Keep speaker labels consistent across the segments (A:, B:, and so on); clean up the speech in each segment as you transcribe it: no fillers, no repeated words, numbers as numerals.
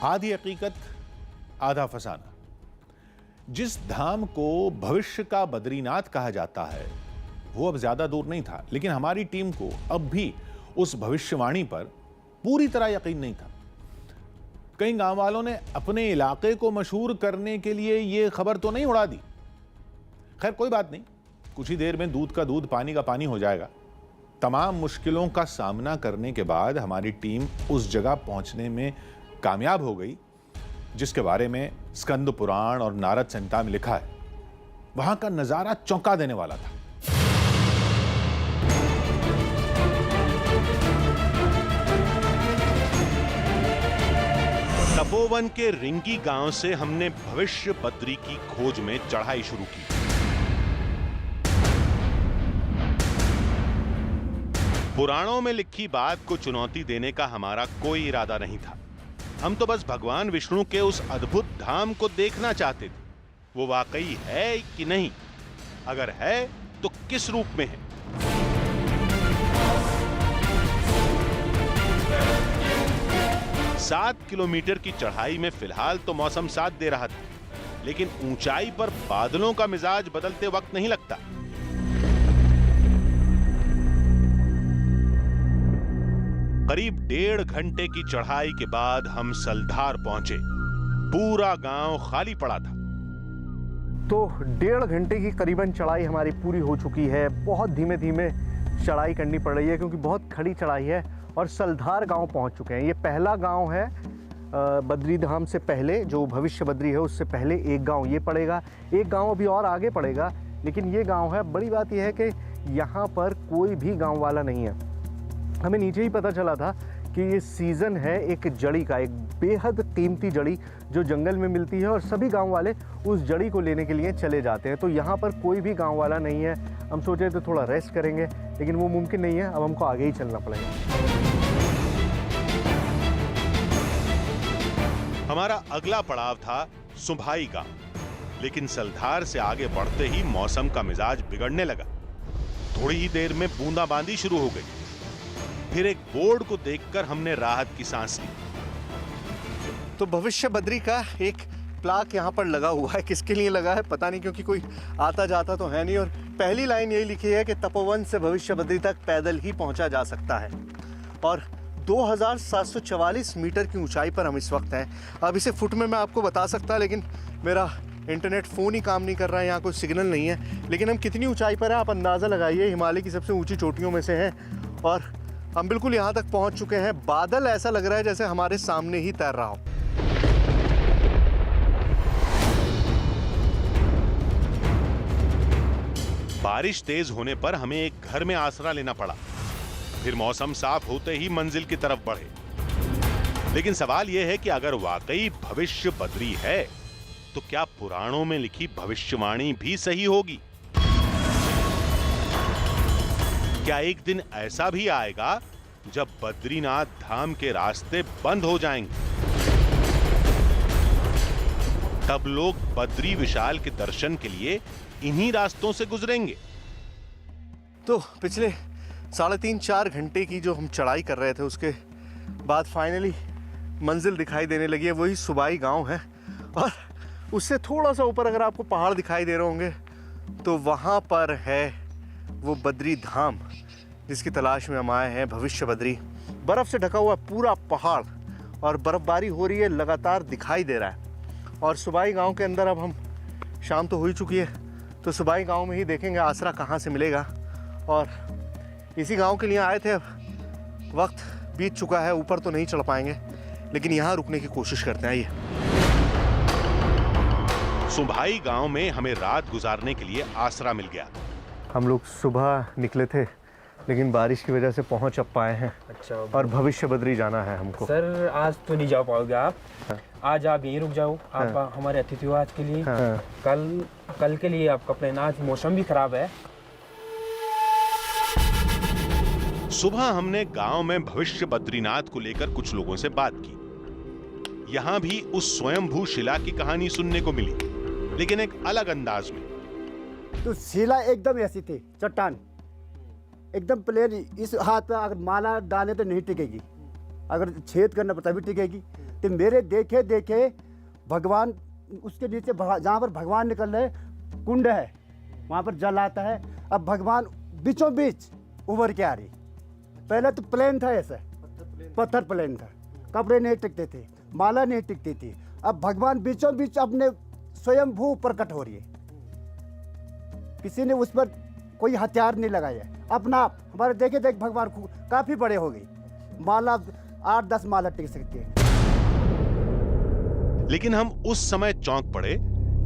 A: आधी हकीकत आधा फसाना। जिस धाम को भविष्य का बद्रीनाथ कहा जाता है वो अब ज्यादा दूर नहीं था, लेकिन हमारी टीम को अब भी उस भविष्यवाणी पर पूरी तरह यकीन नहीं था। कई गांव वालों ने अपने इलाके को मशहूर करने के लिए यह खबर तो नहीं उड़ा दी। खैर कोई बात नहीं, कुछ ही देर में दूध का दूध पानी का पानी हो जाएगा। तमाम मुश्किलों का सामना करने के बाद हमारी टीम उस जगह पहुंचने में कामयाब हो गई जिसके बारे में स्कंद पुराण और नारद संहिता में लिखा है। वहां का नजारा चौंका देने वाला था।
B: तपोवन के रिंगी गांव से हमने भविष्य बद्री की खोज में चढ़ाई शुरू की। पुराणों में लिखी बात को चुनौती देने का हमारा कोई इरादा नहीं था। हम तो बस भगवान विष्णु के उस अद्भुत धाम को देखना चाहते थे। वो वाकई है कि नहीं, अगर है तो किस रूप में है। सात किलोमीटर की चढ़ाई में फिलहाल तो मौसम साथ दे रहा था, लेकिन ऊंचाई पर बादलों का मिजाज बदलते वक्त नहीं लगता। करीब 1.5 घंटे की चढ़ाई के बाद हम सलधार पहुंचे। पूरा गांव खाली पड़ा था।
C: तो 1.5 घंटे की करीबन चढ़ाई हमारी पूरी हो चुकी है। बहुत धीमे धीमे चढ़ाई करनी पड़ रही है क्योंकि बहुत खड़ी चढ़ाई है और सलधार गांव पहुंच चुके हैं। ये पहला गांव है बद्री धाम से पहले, जो भविष्य बद्री है उससे पहले एक गांव ये पड़ेगा। एक गांव अभी और आगे पड़ेगा, लेकिन ये गांव है। बड़ी बात यह है कि यहाँ पर कोई भी गांव वाला नहीं है। हमें नीचे ही पता चला था कि ये सीज़न है एक जड़ी का, एक बेहद कीमती जड़ी जो जंगल में मिलती है और सभी गांव वाले उस जड़ी को लेने के लिए चले जाते हैं। तो यहाँ पर कोई भी गांव वाला नहीं है। हम सोचे तो थोड़ा रेस्ट करेंगे, लेकिन वो मुमकिन नहीं है। अब हमको आगे ही चलना पड़ेगा।
B: हमारा अगला पड़ाव था सुभाई गांव, लेकिन सलधार से आगे बढ़ते ही मौसम का मिजाज बिगड़ने लगा। थोड़ी ही देर में बूंदाबांदी शुरू हो गई। फिर एक बोर्ड को देखकर हमने राहत की सांस ली।
C: तो भविष्य बद्री का एक प्लाक यहाँ पर लगा हुआ है। किसके लिए लगा है पता नहीं, क्योंकि कोई आता जाता तो है नहीं। और पहली लाइन यही लिखी है कि तपोवन से भविष्य बद्री तक पैदल ही पहुँचा जा सकता है। और 2744 मीटर की ऊंचाई पर हम इस वक्त हैं। अब इसे फुट में मैं आपको बता सकता, लेकिन मेरा इंटरनेट फ़ोन ही काम नहीं कर रहा है, यहाँ कोई सिग्नल नहीं है। लेकिन हम कितनी ऊंचाई पर है आप अंदाज़ा लगाइए। हिमालय की सबसे ऊंची चोटियों में से हैं और हम बिल्कुल यहाँ तक पहुँच चुके हैं। बादल ऐसा लग रहा है जैसे हमारे सामने ही तैर रहा हो।
B: बारिश तेज होने पर हमें एक घर में आसरा लेना पड़ा। फिर मौसम साफ होते ही मंजिल की तरफ बढ़े। लेकिन सवाल यह है कि अगर वाकई भविष्य बद्री है तो क्या पुराणों में लिखी भविष्यवाणी भी सही होगी? क्या एक दिन ऐसा भी आएगा जब बद्रीनाथ धाम के रास्ते बंद हो जाएंगे? तब लोग बद्री विशाल के दर्शन के लिए इन्हीं रास्तों से गुजरेंगे।
C: तो पिछले 3.5-4 घंटे की जो हम चढ़ाई कर रहे थे, उसके बाद फाइनली मंजिल दिखाई देने लगी है। वही सुबाई गांव है और उससे थोड़ा सा ऊपर अगर आपको पहाड़ दिखाई दे रहे होंगे तो वहाँ पर है वो बद्री धाम जिसकी तलाश में हम आए हैं। भविष्य बद्री बर्फ़ से ढका हुआ पूरा पहाड़ और बर्फ़बारी हो रही है, लगातार दिखाई दे रहा है। और सुबाई गांव के अंदर अब हम, शाम तो हो ही चुकी है, तो सुबाई गांव में ही देखेंगे आसरा कहाँ से मिलेगा। और इसी गांव के लिए आए थे। अब वक्त बीत चुका है, ऊपर तो नहीं चढ़ पाएंगे, लेकिन यहाँ रुकने की कोशिश करते हैं। आइए।
B: सुभाई गांव में हमें रात गुजारने के लिए आसरा मिल गया।
C: हम लोग सुबह निकले थे, लेकिन बारिश की वजह से पहुंच अब पाए हैं।
D: अच्छा।
C: और भविष्य बद्री जाना है हमको।
D: सर आज तो नहीं जा पाओगे आप।
C: हाँ।
D: आज आप यहीं रुक जाओ। आप हमारे अतिथि हो आज के लिए।
C: हाँ।
D: कल के लिए आपका प्लान। आज मौसम भी खराब है।
B: सुबह हमने गांव में भविष्य बद्रीनाथ को लेकर कुछ लोगों से बात की। यहां भी उस स्वयंभू शिला की कहानी सुनने को मिली, लेकिन एक अलग अंदाज में।
E: तो शिला एकदम ऐसी थी, चट्टान एकदम प्लेन। इस हाथ पे अगर माला डाले तो नहीं टिकेगी, अगर छेद करना पड़ता भी टिकेगी। तो मेरे देखे देखे भगवान उसके नीचे जहाँ पर भगवान निकल रहे कुंड है, वहाँ पर जल आता है। अब भगवान बीचों बीच उभर के आ रही। पहले तो प्लेन था, ऐसा पत्थर प्लेन था, कपड़े नहीं टिकते थे, माला नहीं टिकती थी। अब भगवान बीचों बीच अपने स्वयंभू प्रकट हो रही है। किसी ने उस पर कोई हथियार नहीं लगाया, अपना आप हमारे देखे देख भगवान काफी बड़े हो गए। माला 8-10 माला टिक सकती है।
B: लेकिन हम उस समय चौंक पड़े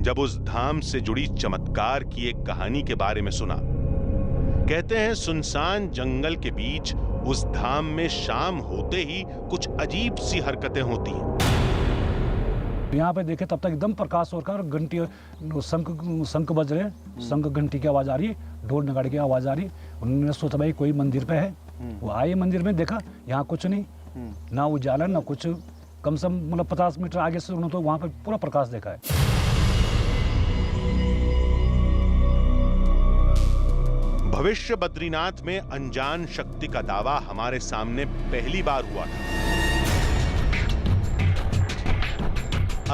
B: जब उस धाम से जुड़ी चमत्कार की एक कहानी के बारे में सुना। कहते हैं सुनसान जंगल के बीच उस धाम में शाम होते ही कुछ अजीब सी हरकतें होती हैं।
F: यहाँ पे देखे तब तक एकदम प्रकाश हो रखा है और घंटी शंख बज रहे हैं, शंख घंटी की आवाज आ रही है, ढोल नगाड़े की आवाज आ रही है। उन्होंने सोचा भाई कोई मंदिर पे है। वो आए मंदिर में, देखा यहाँ कुछ नहीं, ना उजाला ना कुछ। कम से कम मतलब 50 मीटर आगे से उन्होंने तो वहाँ पे पूरा प्रकाश देखा है।
B: भविष्य बद्रीनाथ में अनजान शक्ति का दावा हमारे सामने पहली बार हुआ था।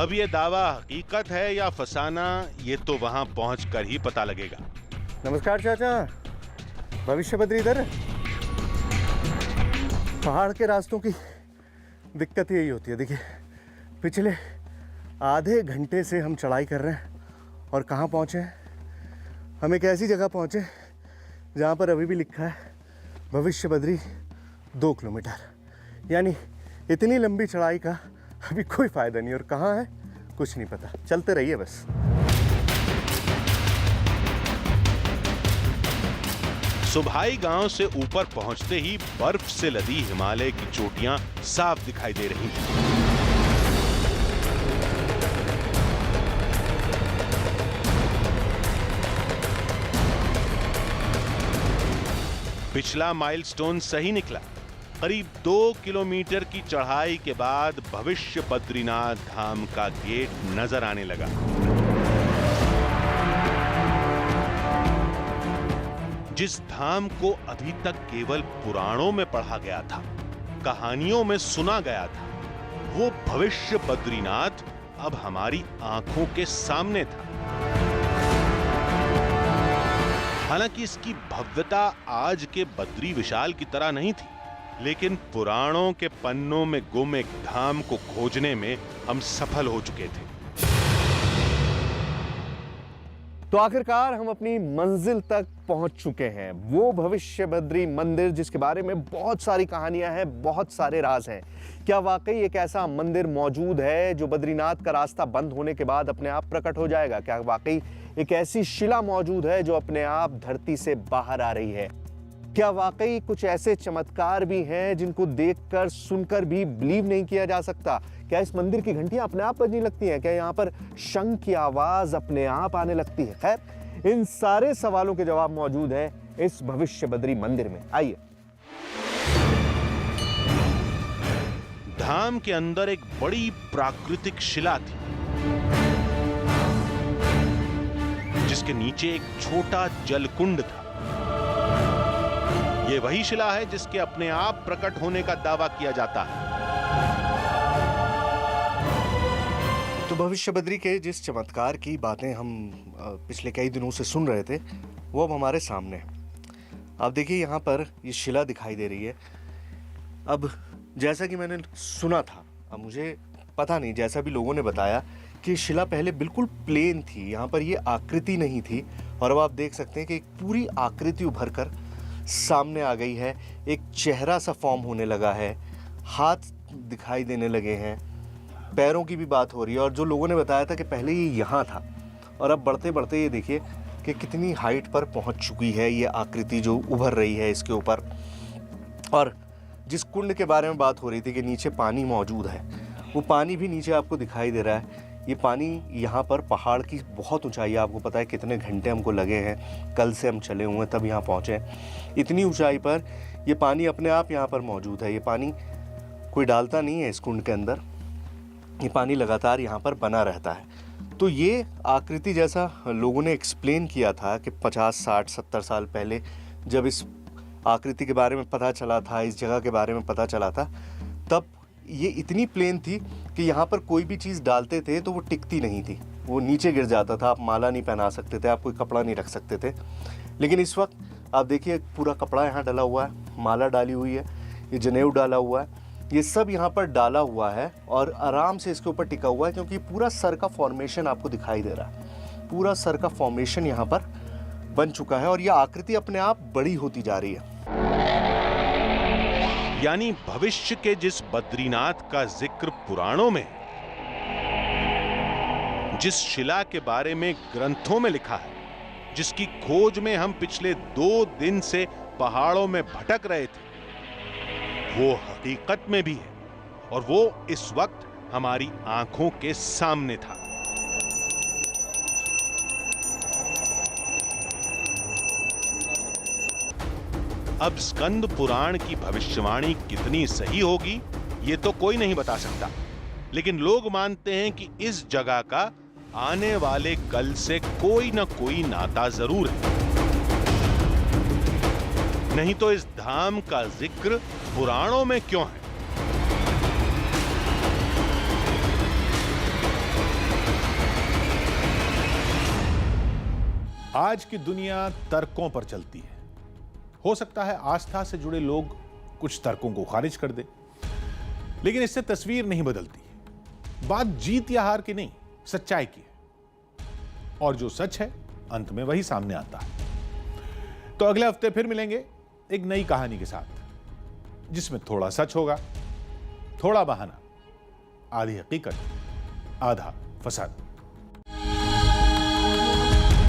B: अब ये दावा हकीकत है या फसाना, ये तो वहां पहुंचकर ही पता लगेगा।
C: नमस्कार चाचा, भविष्य बद्री इधर। पहाड़ के रास्तों की दिक्कत यही होती है। देखिए पिछले आधे घंटे से हम चढ़ाई कर रहे हैं और कहाँ पहुँचे हैं? हम एक ऐसी जगह पहुँचे जहाँ पर अभी भी लिखा है भविष्य बद्री 2 किलोमीटर। यानी इतनी लंबी चढ़ाई का अभी कोई फायदा नहीं, और कहाँ है कुछ नहीं पता। चलते रहिए बस।
B: सुभाई गांव से ऊपर पहुंचते ही बर्फ से लदी हिमालय की चोटियां साफ दिखाई दे रही थीं। पिछला माइलस्टोन सही निकला। करीब 2 किलोमीटर की चढ़ाई के बाद भविष्य बद्रीनाथ धाम का गेट नजर आने लगा। जिस धाम को अभी तक केवल पुराणों में पढ़ा गया था, कहानियों में सुना गया था, वो भविष्य बद्रीनाथ अब हमारी आंखों के सामने था। हालांकि इसकी भव्यता आज के बद्री विशाल की तरह नहीं थी, लेकिन पुराणों के पन्नों में गुम एक धाम को खोजने में हम सफल हो चुके थे।
C: तो आखिरकार हम अपनी मंजिल तक पहुंच चुके हैं, वो भविष्य बद्री मंदिर जिसके बारे में बहुत सारी कहानियां हैं, बहुत सारे राज हैं। क्या वाकई एक ऐसा मंदिर मौजूद है जो बद्रीनाथ का रास्ता बंद होने के बाद अपने आप प्रकट हो जाएगा? क्या वाकई एक ऐसी शिला मौजूद है जो अपने आप धरती से बाहर आ रही है? क्या वाकई कुछ ऐसे चमत्कार भी हैं जिनको देखकर सुनकर भी बिलीव नहीं किया जा सकता? क्या इस मंदिर की घंटियां अपने आप बजने लगती हैं? क्या यहाँ पर शंख की आवाज अपने आप आने लगती है? खैर, इन सारे सवालों के जवाब मौजूद है इस भविष्य बद्री मंदिर में। आइए।
B: धाम के अंदर एक बड़ी प्राकृतिक शिला थी, जिसके नीचे एक छोटा जलकुंड था। यह वही शिला है जिसके अपने आप प्रकट होने का दावा किया जाता है।
C: तो भविष्य बद्री के जिस चमत्कार की बातें हम पिछले कई दिनों से सुन रहे थे, वो अब हमारे सामने है। आप देखिए यहाँ पर ये शिला दिखाई दे रही है। अब जैसा कि मैंने सुना था, अब मुझे पता नहीं, जैसा भी लोगों ने बताया कि शिला पहले बिल्कुल प्लेन थी, यहाँ पर ये आकृति नहीं थी, और अब आप देख सकते हैं कि एक पूरी आकृति उभर कर सामने आ गई है। एक चेहरा सा फॉर्म होने लगा है, हाथ दिखाई देने लगे हैं, पैरों की भी बात हो रही है। और जो लोगों ने बताया था कि पहले ये यहाँ था, और अब बढ़ते बढ़ते ये देखिए कि कितनी हाइट पर पहुँच चुकी है ये आकृति जो उभर रही है इसके ऊपर। और जिस कुंड के बारे में बात हो रही थी कि नीचे पानी मौजूद है, वो पानी भी नीचे आपको दिखाई दे रहा है। ये पानी यहाँ पर पहाड़ की बहुत ऊंचाई है, आपको पता है कितने घंटे हमको लगे हैं, कल से हम चले हुए हैं तब यहाँ पहुँचे। इतनी ऊंचाई पर ये पानी अपने आप यहाँ पर मौजूद है। ये पानी कोई डालता नहीं है इस कुंड के अंदर, ये पानी लगातार यहाँ पर बना रहता है। तो ये आकृति जैसा लोगों ने एक्सप्लेन किया था कि 50, 60, 70 साल पहले जब इस आकृति के बारे में पता चला था, इस जगह के बारे में पता चला था, तब ये इतनी प्लेन थी कि यहाँ पर कोई भी चीज़ डालते थे तो वो टिकती नहीं थी, वो नीचे गिर जाता था। आप माला नहीं पहना सकते थे, आप कोई कपड़ा नहीं रख सकते थे। लेकिन इस वक्त आप देखिए पूरा कपड़ा यहाँ डला हुआ है, माला डाली हुई है, ये जनेऊ डाला हुआ है, ये सब यहाँ पर डाला हुआ है और आराम से इसके ऊपर टिका हुआ है, क्योंकि पूरा सर का फॉर्मेशन आपको दिखाई दे रहा है। पूरा सर का फॉर्मेशन यहाँ पर बन चुका है और यह आकृति अपने आप बड़ी होती जा रही है।
B: यानी भविष्य के जिस बद्रीनाथ का जिक्र पुराणों में, जिस शिला के बारे में ग्रंथों में लिखा है, जिसकी खोज में हम पिछले 2 दिन से पहाड़ों में भटक रहे थे, वो हकीकत में भी है और वो इस वक्त हमारी आंखों के सामने था। अब स्कंद पुराण की भविष्यवाणी कितनी सही होगी ये तो कोई नहीं बता सकता, लेकिन लोग मानते हैं कि इस जगह का आने वाले कल से कोई ना कोई नाता जरूर है। नहीं तो इस धाम का जिक्र पुराणों में क्यों है?
A: आज की दुनिया तर्कों पर चलती है। हो सकता है आस्था से जुड़े लोग कुछ तर्कों को खारिज कर दे, लेकिन इससे तस्वीर नहीं बदलती। बात जीत या हार की नहीं, सच्चाई की है। और जो सच है अंत में वही सामने आता है। तो अगले हफ्ते फिर मिलेंगे एक नई कहानी के साथ, जिसमें थोड़ा सच होगा, थोड़ा बहाना, आधी हकीकत, आधा फसाद।